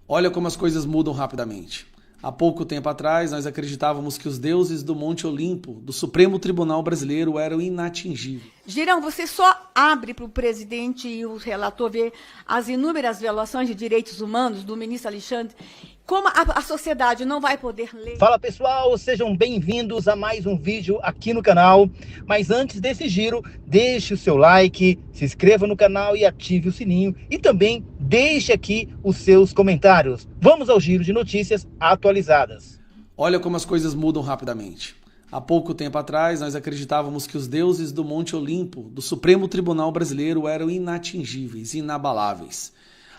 Olha como as coisas mudam rapidamente. Há pouco tempo atrás, nós acreditávamos que os deuses do Monte Olimpo, do Supremo Tribunal Brasileiro, eram inatingíveis. Girão, você só abre para o presidente e o relator ver as inúmeras violações de direitos humanos do ministro Alexandre. Como a sociedade não vai poder ler? Fala pessoal, sejam bem-vindos a mais um vídeo aqui no canal. Mas antes desse giro, deixe o seu like, se inscreva no canal e ative o sininho. E também deixe aqui os seus comentários. Vamos ao giro de notícias atualizadas. Olha como as coisas mudam rapidamente. Há pouco tempo atrás, nós acreditávamos que os deuses do Monte Olimpo, do Supremo Tribunal Brasileiro, eram inatingíveis, inabaláveis.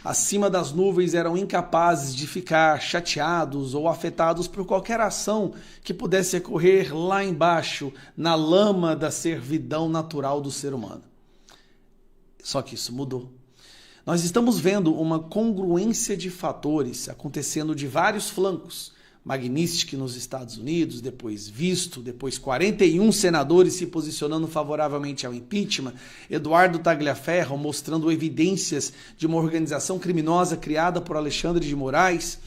Acima das nuvens, eram incapazes de ficar chateados ou afetados por qualquer ação que pudesse ocorrer lá embaixo, na lama da servidão natural do ser humano. Só que isso mudou. Nós estamos vendo uma congruência de fatores acontecendo de vários flancos. Magnitsky nos Estados Unidos, depois visto, depois 41 senadores se posicionando favoravelmente ao impeachment, Eduardo Tagliaferro mostrando evidências de uma organização criminosa criada por Alexandre de Moraes,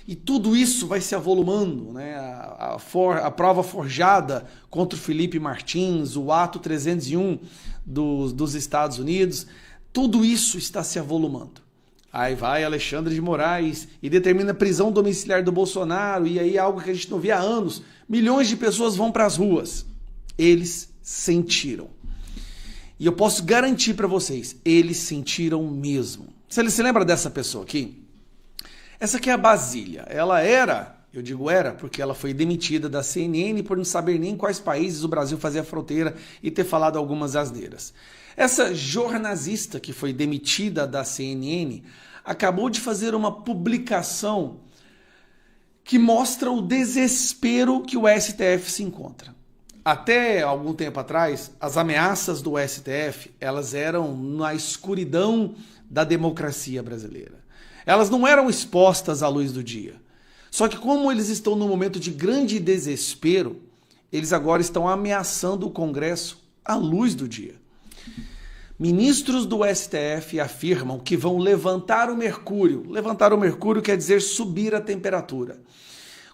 e tudo isso vai se avolumando, né? A prova forjada contra o Felipe Martins, o ato 301 dos Estados Unidos, tudo isso está se avolumando. Aí vai Alexandre de Moraes e determina a prisão domiciliar do Bolsonaro, e aí algo que a gente não via há anos. Milhões de pessoas vão para as ruas. Eles sentiram. E eu posso garantir para vocês, eles sentiram mesmo. Você se lembra dessa pessoa aqui? Essa aqui é a Basília. Ela era, eu digo era, porque ela foi demitida da CNN por não saber nem quais países o Brasil fazia fronteira e ter falado algumas asneiras. Essa jornalista que foi demitida da CNN acabou de fazer uma publicação que mostra o desespero que o STF se encontra. Até algum tempo atrás, as ameaças do STF, elas eram na escuridão da democracia brasileira. Elas não eram expostas à luz do dia. Só que como eles estão num momento de grande desespero, eles agora estão ameaçando o Congresso à luz do dia. Ministros do STF afirmam que vão levantar o mercúrio. Levantar o mercúrio quer dizer subir a temperatura.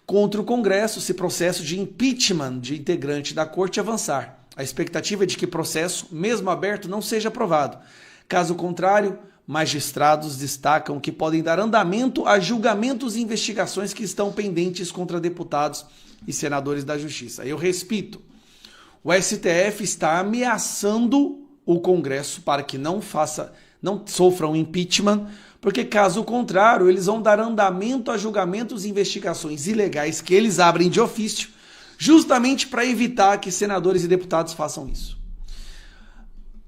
Contra o Congresso, se processo de impeachment de integrante da Corte avançar. A expectativa é de que o processo, mesmo aberto, não seja aprovado. Caso contrário, magistrados destacam que podem dar andamento a julgamentos e investigações que estão pendentes contra deputados e senadores da Justiça. Eu repito, o STF está ameaçando o Congresso para que não sofra um impeachment, porque caso contrário, eles vão dar andamento a julgamentos e investigações ilegais que eles abrem de ofício, justamente para evitar que senadores e deputados façam isso.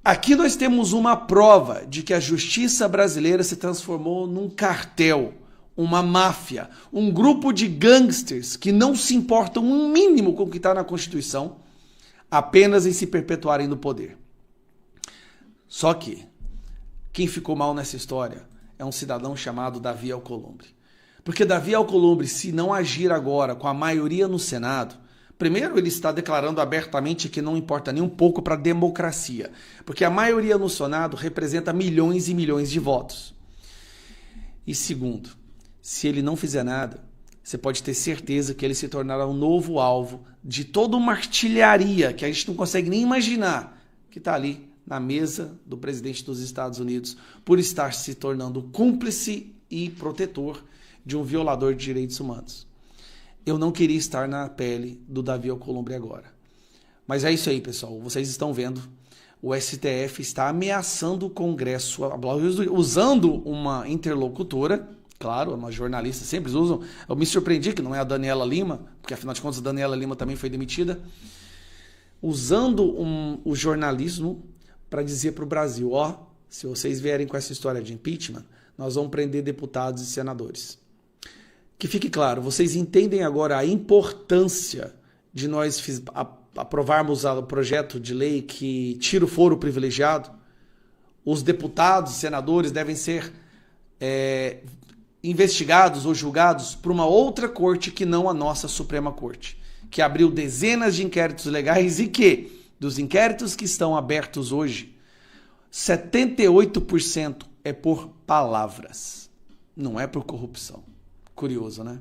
Aqui nós temos uma prova de que a justiça brasileira se transformou num cartel, uma máfia, um grupo de gangsters que não se importam um mínimo com o que está na Constituição, apenas em se perpetuarem no poder. Só que quem ficou mal nessa história é um cidadão chamado Davi Alcolumbre. Porque Davi Alcolumbre, se não agir agora com a maioria no Senado, primeiro ele está declarando abertamente que não importa nem um pouco para a democracia, porque a maioria no Senado representa milhões e milhões de votos. E segundo, se ele não fizer nada, você pode ter certeza que ele se tornará um novo alvo de toda uma artilharia que a gente não consegue nem imaginar que está ali na mesa do presidente dos Estados Unidos, por estar se tornando cúmplice e protetor de um violador de direitos humanos. Eu não queria estar na pele do Davi Alcolumbre agora. Mas é isso aí, pessoal. Vocês estão vendo, o STF está ameaçando o Congresso, usando uma interlocutora, claro, uma jornalista, sempre usam. Eu me surpreendi que não é a Daniela Lima, porque afinal de contas a Daniela Lima também foi demitida, usando o jornalismo para dizer para o Brasil, se vocês vierem com essa história de impeachment, nós vamos prender deputados e senadores. Que fique claro, vocês entendem agora a importância de nós aprovarmos o projeto de lei que tira o foro privilegiado? Os deputados e senadores devem ser investigados ou julgados por uma outra corte que não a nossa Suprema Corte, que abriu dezenas de inquéritos legais e que, dos inquéritos que estão abertos hoje, 78% é por palavras. Não é por corrupção. Curioso, né?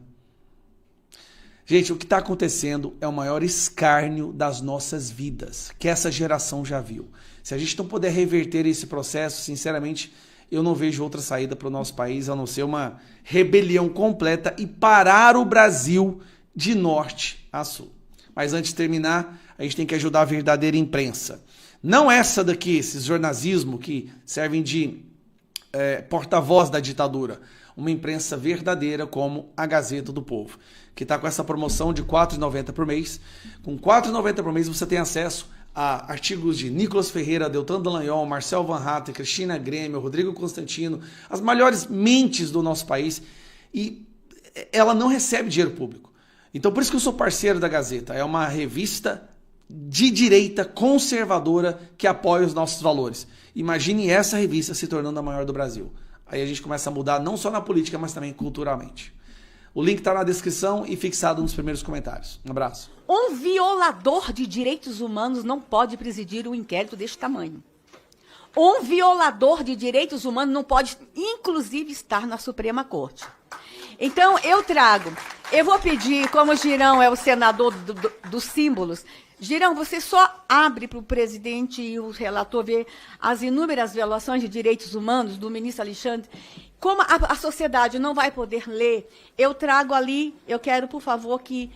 Gente, o que está acontecendo é o maior escárnio das nossas vidas, que essa geração já viu. Se a gente não puder reverter esse processo, sinceramente, eu não vejo outra saída para o nosso país, a não ser uma rebelião completa e parar o Brasil de norte a sul. Mas antes de terminar, a gente tem que ajudar a verdadeira imprensa. Não essa daqui, esses jornalismo que servem de porta-voz da ditadura. Uma imprensa verdadeira como a Gazeta do Povo, que está com essa promoção de R$ 4,90 por mês. Com R$ 4,90 por mês você tem acesso a artigos de Nicolas Ferreira, Deltan Dallagnol, Marcel Van Hatten, Cristina Grêmio, Rodrigo Constantino, as maiores mentes do nosso país, e ela não recebe dinheiro público. Então por isso que eu sou parceiro da Gazeta. É uma revista de direita conservadora que apoia os nossos valores. Imagine essa revista se tornando a maior do Brasil. Aí a gente começa a mudar não só na política, mas também culturalmente. O link está na descrição e fixado nos primeiros comentários. Um abraço. Um violador de direitos humanos não pode presidir um inquérito deste tamanho. Um violador de direitos humanos não pode, inclusive, estar na Suprema Corte. Então, eu vou pedir, como o Girão é o senador dos símbolos, Girão, você só abre para o presidente e o relator ver as inúmeras violações de direitos humanos do ministro Alexandre. Como a sociedade não vai poder ler, eu trago ali, eu quero, por favor, que...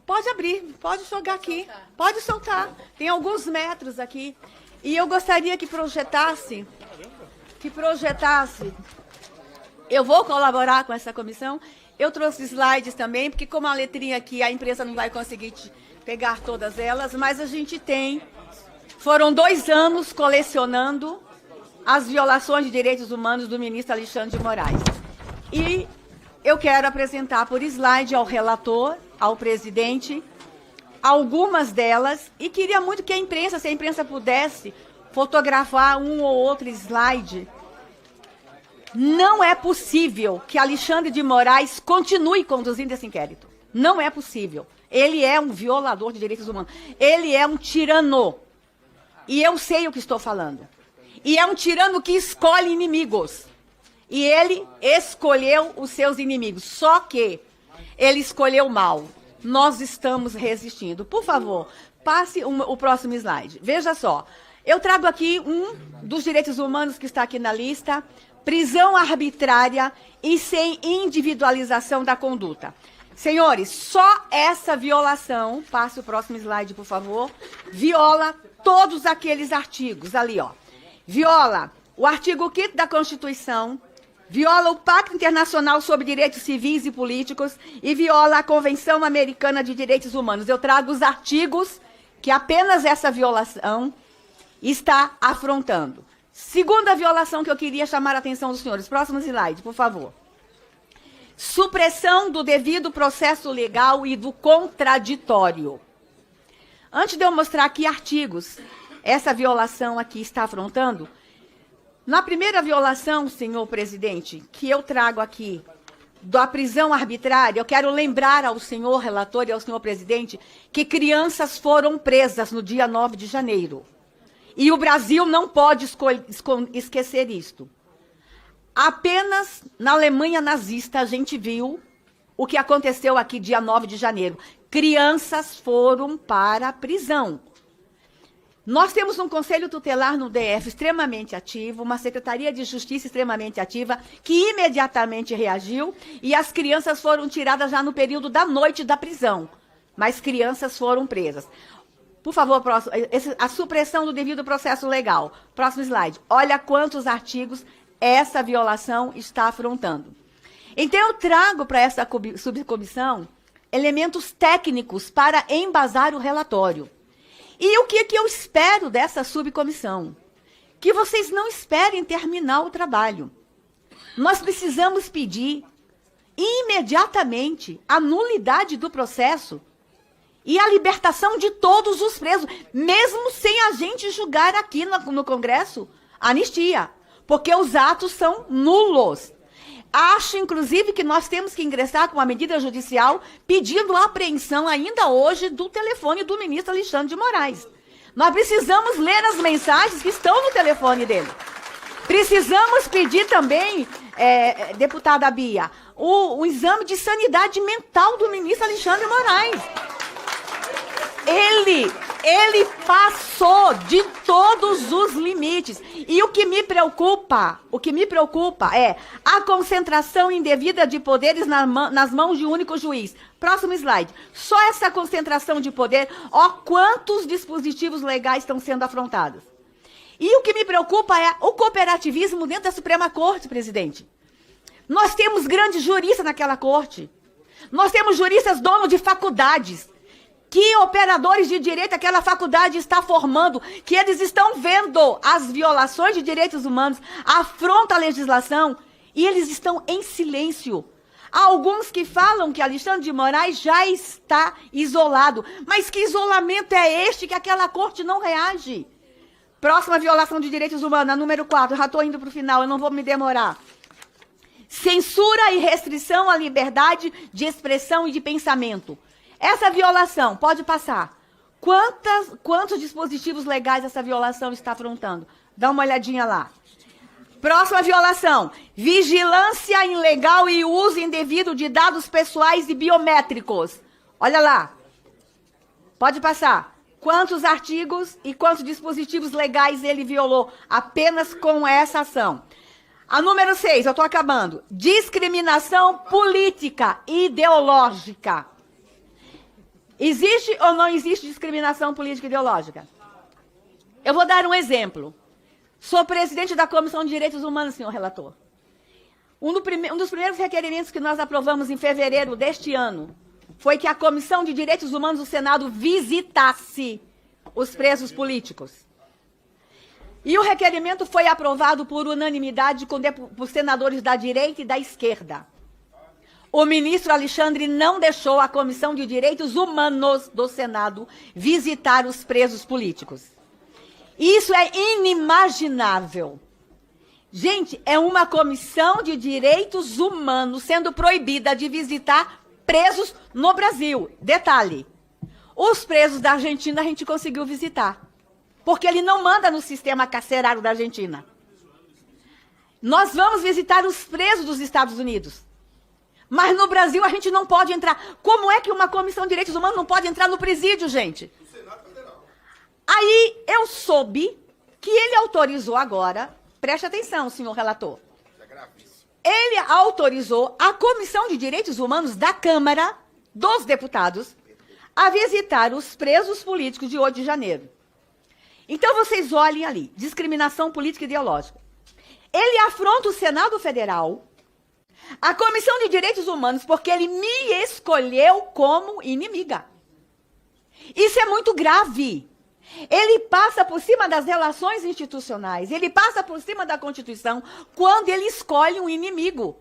Pode abrir, pode jogar aqui, pode soltar. Tem alguns metros aqui. E eu gostaria que projetasse... Eu vou colaborar com essa comissão. Eu trouxe slides também, porque como a letrinha aqui, a imprensa não vai conseguir pegar todas elas, mas a gente tem. Foram 2 anos colecionando as violações de direitos humanos do ministro Alexandre de Moraes. E eu quero apresentar por slide ao relator, ao presidente, algumas delas, e queria muito que a imprensa, se a imprensa pudesse, fotografar um ou outro slide. Não é possível que Alexandre de Moraes continue conduzindo esse inquérito. Não é possível. Ele é um violador de direitos humanos. Ele é um tirano. E eu sei o que estou falando. E é um tirano que escolhe inimigos. E ele escolheu os seus inimigos. Só que ele escolheu mal. Nós estamos resistindo. Por favor, passe o próximo slide. Veja só. Eu trago aqui um dos direitos humanos que está aqui na lista. Prisão arbitrária e sem individualização da conduta. Senhores, só essa violação, passe o próximo slide, por favor, viola todos aqueles artigos ali, ó. Viola o artigo 5º da Constituição, viola o Pacto Internacional sobre Direitos Civis e Políticos e viola a Convenção Americana de Direitos Humanos. Eu trago os artigos que apenas essa violação está afrontando. Segunda violação que eu queria chamar a atenção dos senhores. Próximo slide, por favor. Supressão do devido processo legal e do contraditório. Antes de eu mostrar aqui artigos, essa violação aqui está afrontando. Na primeira violação, senhor presidente, que eu trago aqui, da prisão arbitrária, eu quero lembrar ao senhor relator e ao senhor presidente que crianças foram presas no dia 9 de janeiro. E o Brasil não pode esquecer isto. Apenas na Alemanha nazista a gente viu o que aconteceu aqui dia 9 de janeiro. Crianças foram para a prisão. Nós temos um conselho tutelar no DF extremamente ativo, uma secretaria de justiça extremamente ativa, que imediatamente reagiu e as crianças foram tiradas já no período da noite da prisão. Mas crianças foram presas. Por favor, próximo, a supressão do devido processo legal. Próximo slide. Olha quantos artigos essa violação está afrontando. Então, eu trago para essa subcomissão elementos técnicos para embasar o relatório. E o que eu espero dessa subcomissão? Que vocês não esperem terminar o trabalho. Nós precisamos pedir imediatamente a nulidade do processo e a libertação de todos os presos, mesmo sem a gente julgar aqui no Congresso anistia, porque os atos são nulos. Acho, inclusive, que nós temos que ingressar com uma medida judicial pedindo a apreensão ainda hoje do telefone do ministro Alexandre de Moraes. Nós precisamos ler as mensagens que estão no telefone dele. Precisamos pedir também deputada Bia, o exame de sanidade mental do ministro Alexandre Moraes. Ele passou de todos os limites. E o que me preocupa é a concentração indevida de poderes nas mãos de um único juiz. Próximo slide. Só essa concentração de poder, ó, quantos dispositivos legais estão sendo afrontados. E o que me preocupa é o cooperativismo dentro da Suprema Corte, presidente. Nós temos grandes juristas naquela corte. Nós temos juristas donos de faculdades. Que operadores de direito aquela faculdade está formando, que eles estão vendo as violações de direitos humanos, afronta a legislação, e eles estão em silêncio. Há alguns que falam que Alexandre de Moraes já está isolado. Mas que isolamento é este que aquela corte não reage? Próxima violação de direitos humanos, a número 4, já estou indo para o final, eu não vou me demorar. Censura e restrição à liberdade de expressão e de pensamento. Essa violação, pode passar. Quantos dispositivos legais essa violação está afrontando? Dá uma olhadinha lá. Próxima violação. Vigilância ilegal e uso indevido de dados pessoais e biométricos. Olha lá. Pode passar. Quantos artigos e quantos dispositivos legais ele violou apenas com essa ação? A número 6, eu estou acabando. Discriminação política e ideológica. Existe ou não existe discriminação política e ideológica? Eu vou dar um exemplo. Sou presidente da Comissão de Direitos Humanos, senhor relator. Um dos primeiros requerimentos que nós aprovamos em fevereiro deste ano foi que a Comissão de Direitos Humanos do Senado visitasse os presos políticos. E o requerimento foi aprovado por unanimidade por senadores da direita e da esquerda. O ministro Alexandre não deixou a Comissão de Direitos Humanos do Senado visitar os presos políticos. Isso é inimaginável. Gente, é uma Comissão de Direitos Humanos sendo proibida de visitar presos no Brasil. Detalhe, os presos da Argentina a gente conseguiu visitar, porque ele não manda no sistema carcerário da Argentina. Nós vamos visitar os presos dos Estados Unidos. Mas no Brasil a gente não pode entrar. Como é que uma Comissão de Direitos Humanos não pode entrar no presídio, gente? No Senado Federal. Aí eu soube que ele autorizou agora, preste atenção, senhor relator. Isso é gravíssimo. Ele autorizou a Comissão de Direitos Humanos da Câmara dos Deputados a visitar os presos políticos de 8 de janeiro. Então vocês olhem ali, discriminação política e ideológica. Ele afronta o Senado Federal, a Comissão de Direitos Humanos, porque ele me escolheu como inimiga. Isso é muito grave. Ele passa por cima das relações institucionais, ele passa por cima da Constituição quando ele escolhe um inimigo.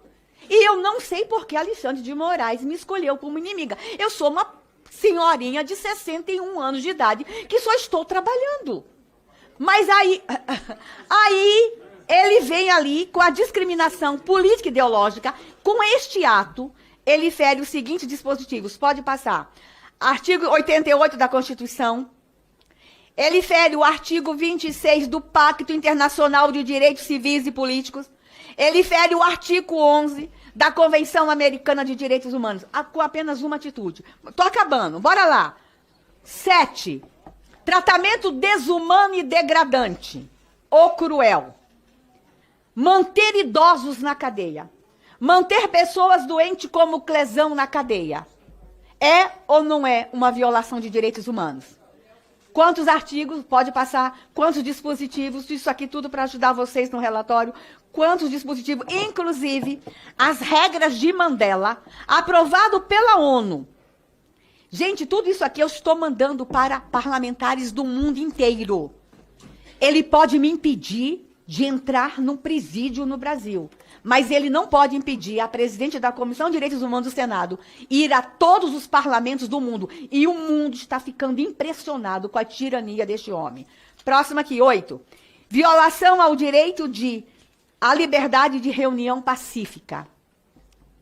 E eu não sei por que Alexandre de Moraes me escolheu como inimiga. Eu sou uma senhorinha de 61 anos de idade que só estou trabalhando. Mas aí ele vem ali com a discriminação política e ideológica. Com este ato, ele fere os seguintes dispositivos. Pode passar. Artigo 88 da Constituição. Ele fere o artigo 26 do Pacto Internacional de Direitos Civis e Políticos. Ele fere o artigo 11 da Convenção Americana de Direitos Humanos. Com apenas uma atitude. Estou acabando. Bora lá. 7. Tratamento desumano e degradante ou cruel. Manter idosos na cadeia. Manter pessoas doentes como lesão na cadeia. É ou não é uma violação de direitos humanos? Quantos artigos, pode passar, quantos dispositivos, isso aqui tudo para ajudar vocês no relatório, quantos dispositivos, inclusive as regras de Mandela, aprovado pela ONU. Gente, tudo isso aqui eu estou mandando para parlamentares do mundo inteiro. Ele pode me impedir de entrar num presídio no Brasil. Mas ele não pode impedir a presidente da Comissão de Direitos Humanos do Senado ir a todos os parlamentos do mundo. E o mundo está ficando impressionado com a tirania deste homem. Próximo aqui, 8. Violação ao direito à liberdade de reunião pacífica.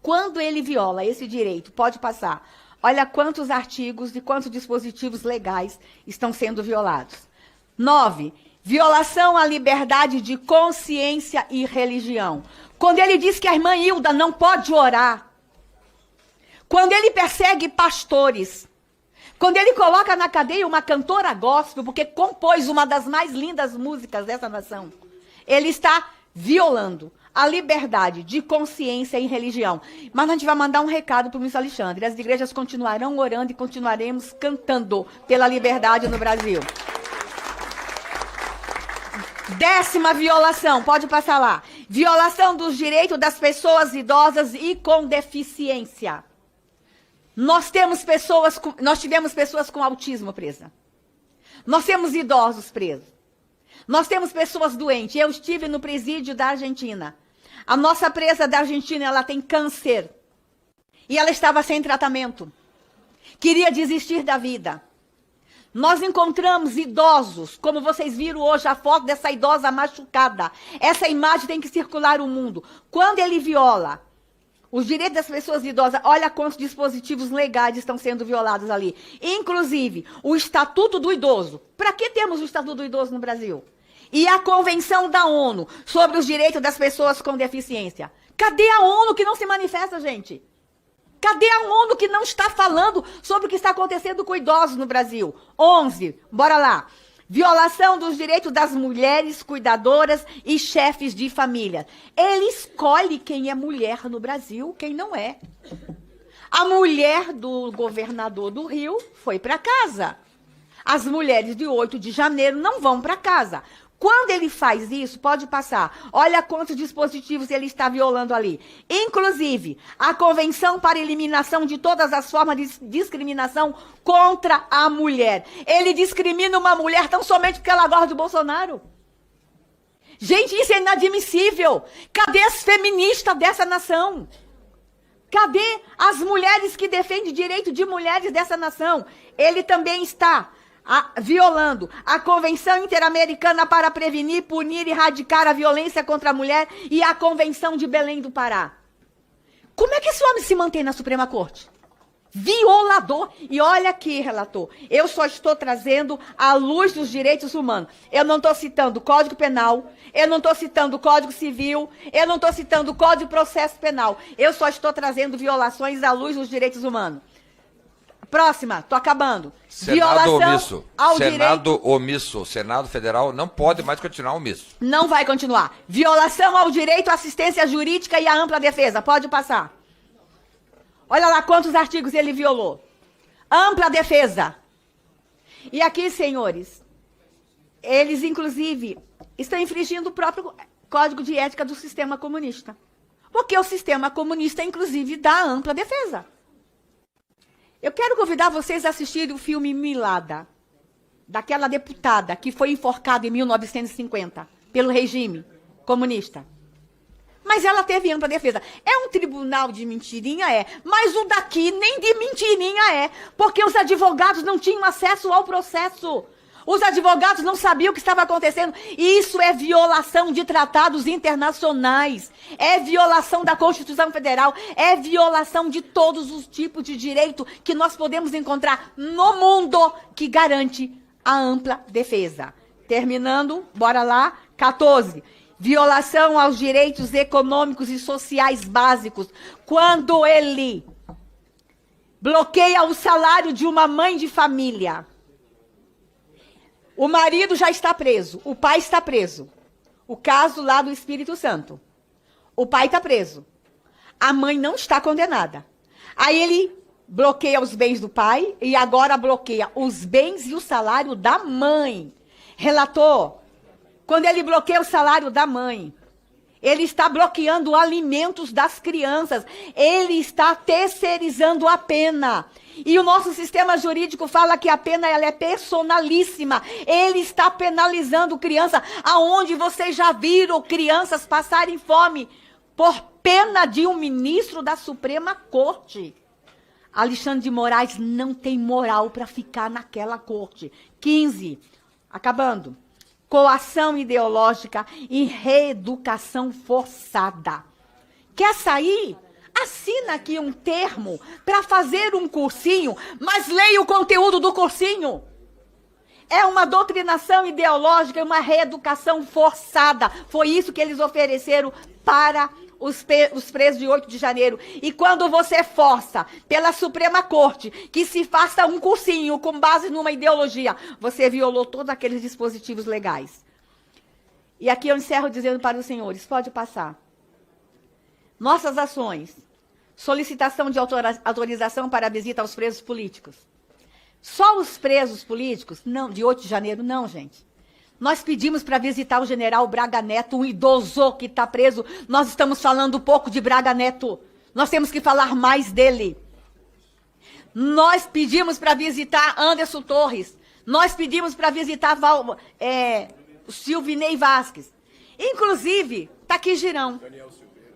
Quando ele viola esse direito, pode passar. Olha quantos artigos e quantos dispositivos legais estão sendo violados. 9. Violação à liberdade de consciência e religião. Quando ele diz que a irmã Hilda não pode orar, quando ele persegue pastores, quando ele coloca na cadeia uma cantora gospel, porque compôs uma das mais lindas músicas dessa nação, ele está violando a liberdade de consciência e religião. Mas a gente vai mandar um recado para o ministro Alexandre. As igrejas continuarão orando e continuaremos cantando pela liberdade no Brasil. 10ª violação, pode passar lá. Violação dos direitos das pessoas idosas e com deficiência. Nós tivemos pessoas com autismo presas. Nós temos idosos presos. Nós temos pessoas doentes. Eu estive no presídio da Argentina. A nossa presa da Argentina, ela tem câncer. E ela estava sem tratamento. Queria desistir da vida. Nós encontramos idosos, como vocês viram hoje a foto dessa idosa machucada. Essa imagem tem que circular o mundo. Quando ele viola os direitos das pessoas idosas, olha quantos dispositivos legais estão sendo violados ali. Inclusive, o Estatuto do Idoso. Para que temos o Estatuto do Idoso no Brasil? E a Convenção da ONU sobre os direitos das pessoas com deficiência. Cadê a ONU que não se manifesta, gente? Cadê a ONU que não está falando sobre o que está acontecendo com idosos no Brasil? 11, bora lá. Violação dos direitos das mulheres cuidadoras e chefes de família. Ele escolhe quem é mulher no Brasil, quem não é. A mulher do governador do Rio foi para casa. As mulheres de 8 de janeiro não vão para casa. Quando ele faz isso, pode passar. Olha quantos dispositivos ele está violando ali. Inclusive, a Convenção para a Eliminação de todas as formas de discriminação contra a mulher. Ele discrimina uma mulher tão somente porque ela gosta do Bolsonaro. Gente, isso é inadmissível. Cadê as feministas dessa nação? Cadê as mulheres que defendem direito de mulheres dessa nação? Ele também está violando a Convenção Interamericana para prevenir, punir e erradicar a violência contra a mulher e a Convenção de Belém do Pará. Como é que esse homem se mantém na Suprema Corte? Violador. E olha aqui, relator, eu só estou trazendo à luz dos direitos humanos. Eu não estou citando o Código Penal, eu não estou citando o Código Civil, eu não estou citando o Código de Processo Penal. Eu só estou trazendo violações à luz dos direitos humanos. Próxima, tô acabando. Senado violação omisso. ao Senado direito... omisso. O Senado Federal não pode mais continuar omisso. Não vai continuar. Violação ao direito à assistência jurídica e à ampla defesa. Pode passar. Olha lá quantos artigos ele violou. Ampla defesa. E aqui, senhores, eles, inclusive, estão infringindo o próprio Código de Ética do sistema comunista. Porque o sistema comunista, inclusive, dá ampla defesa. Eu quero convidar vocês a assistirem o filme Milada, daquela deputada que foi enforcada em 1950 pelo regime comunista. Mas ela teve ampla defesa. É um tribunal de mentirinha? É. Mas o daqui nem de mentirinha é. Porque os advogados não tinham acesso ao processo. Os advogados não sabiam o que estava acontecendo. Isso é violação de tratados internacionais. É violação da Constituição Federal. É violação de todos os tipos de direito que nós podemos encontrar no mundo que garante a ampla defesa. Terminando, bora lá. 14. Violação aos direitos econômicos e sociais básicos. Quando ele bloqueia o salário de uma mãe de família. O marido já está preso, o pai está preso. O caso lá do Espírito Santo. O pai está preso. A mãe não está condenada. Aí ele bloqueia os bens do pai e agora bloqueia os bens e o salário da mãe. Relator, quando ele bloqueia o salário da mãe, ele está bloqueando alimentos das crianças. Ele está terceirizando a pena. E o nosso sistema jurídico fala que a pena ela é personalíssima. Ele está penalizando criança. Aonde vocês já viram crianças passarem fome por pena de um ministro da Suprema Corte? Alexandre de Moraes não tem moral para ficar naquela corte. 15. Acabando. Coação ideológica e reeducação forçada. Quer sair? Assina aqui um termo para fazer um cursinho, mas leia o conteúdo do cursinho. É uma doutrinação ideológica, uma reeducação forçada. Foi isso que eles ofereceram para os presos de 8 de janeiro. E quando você força pela Suprema Corte que se faça um cursinho com base numa ideologia, você violou todos aqueles dispositivos legais. E aqui eu encerro dizendo para os senhores, pode passar. Nossas ações, solicitação de autorização para a visita aos presos políticos. Só os presos políticos? Não, de 8 de janeiro, não, gente. Nós pedimos para visitar o general Braga Neto, um idoso que está preso. Nós estamos falando pouco de Braga Neto. Nós temos que falar mais dele. Nós pedimos para visitar Anderson Torres. Nós pedimos para visitar o Silvinei Vasquez. Inclusive, está aqui Girão.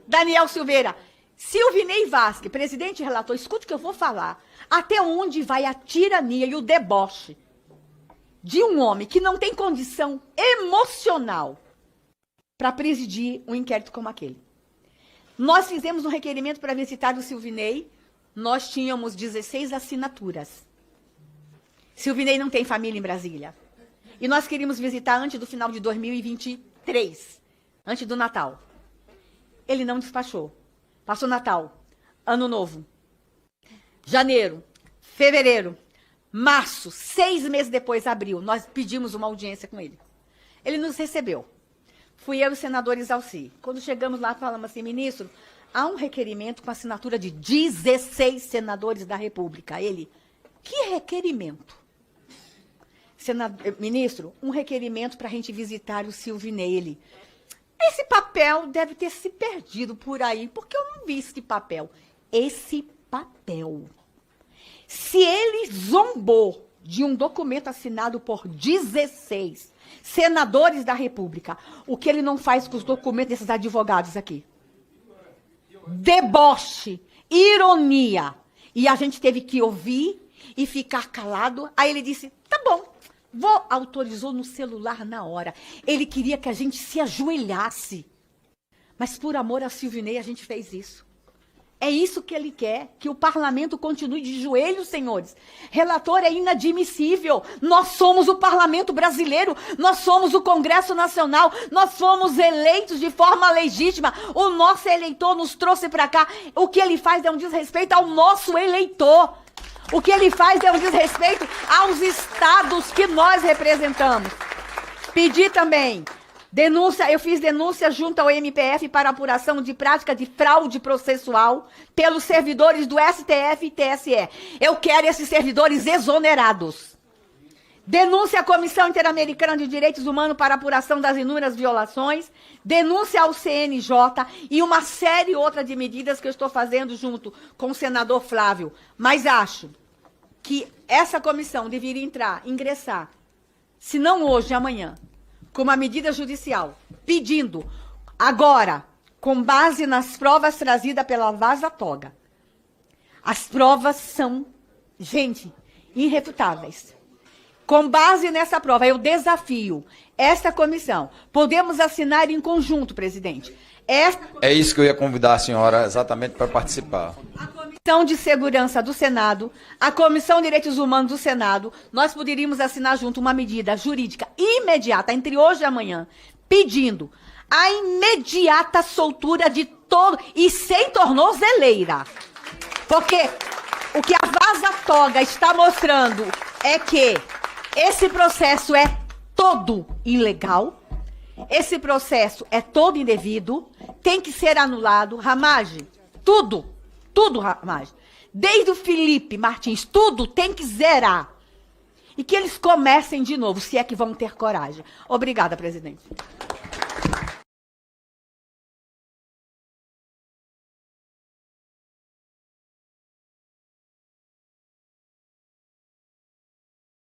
Daniel Silveira. Silvinei Vasquez, presidente e relator, escute o que eu vou falar. Até onde vai a tirania e o deboche de um homem que não tem condição emocional para presidir um inquérito como aquele? Nós fizemos um requerimento para visitar o Silvinei, nós tínhamos 16 assinaturas. Silvinei não tem família em Brasília. E nós queríamos visitar antes do final de 2023, antes do Natal. Ele não despachou. Passou Natal, Ano Novo, janeiro, fevereiro, março, 6 meses depois, abril, nós pedimos uma audiência com ele. Ele nos recebeu. Fui eu e o senador Isalci. Quando chegamos lá, falamos assim, ministro, há um requerimento com assinatura de 16 senadores da República. Ele, que requerimento? Ministro, um requerimento para a gente visitar o Silvinei. Ele, esse papel deve ter se perdido por aí, porque eu não vi esse papel. Esse papel. Se ele zombou de um documento assinado por 16 senadores da República, o que ele não faz com os documentos desses advogados aqui? Deboche, ironia. E a gente teve que ouvir e ficar calado. Aí ele disse, tá bom. Autorizou no celular na hora. Ele queria que a gente se ajoelhasse. Mas por amor a Silvinei a gente fez isso. É isso que ele quer, que o parlamento continue de joelhos, senhores. Relator, é inadmissível. Nós somos o parlamento brasileiro, nós somos o Congresso Nacional, nós fomos eleitos de forma legítima. O nosso eleitor nos trouxe para cá. O que ele faz é um desrespeito ao nosso eleitor. O que ele faz é um desrespeito aos estados que nós representamos. Pedi também denúncia, eu fiz denúncia junto ao MPF para apuração de prática de fraude processual pelos servidores do STF e TSE. Eu quero esses servidores exonerados. Denúncia à Comissão Interamericana de Direitos Humanos para apuração das inúmeras violações, denúncia ao CNJ e uma série outra de medidas que eu estou fazendo junto com o senador Flávio. Mas acho que essa comissão deveria ingressar, se não hoje, amanhã, com uma medida judicial, pedindo, agora, com base nas provas trazidas pela Vaza Toga. As provas são, gente, irrefutáveis. Com base nessa prova, eu desafio esta comissão. Podemos assinar em conjunto, presidente. É isso que eu ia convidar a senhora exatamente para participar. A Comissão de Segurança do Senado, a Comissão de Direitos Humanos do Senado, nós poderíamos assinar junto uma medida jurídica imediata, entre hoje e amanhã, pedindo a imediata soltura de todo, e sem tornozeleira. Porque o que a Vaza Toga está mostrando é que esse processo é todo ilegal, esse processo é todo indevido, tem que ser anulado. Ramagem, tudo, Ramagem. Desde o Felipe Martins, tudo tem que zerar. E que eles comecem de novo, se é que vão ter coragem. Obrigada, presidente.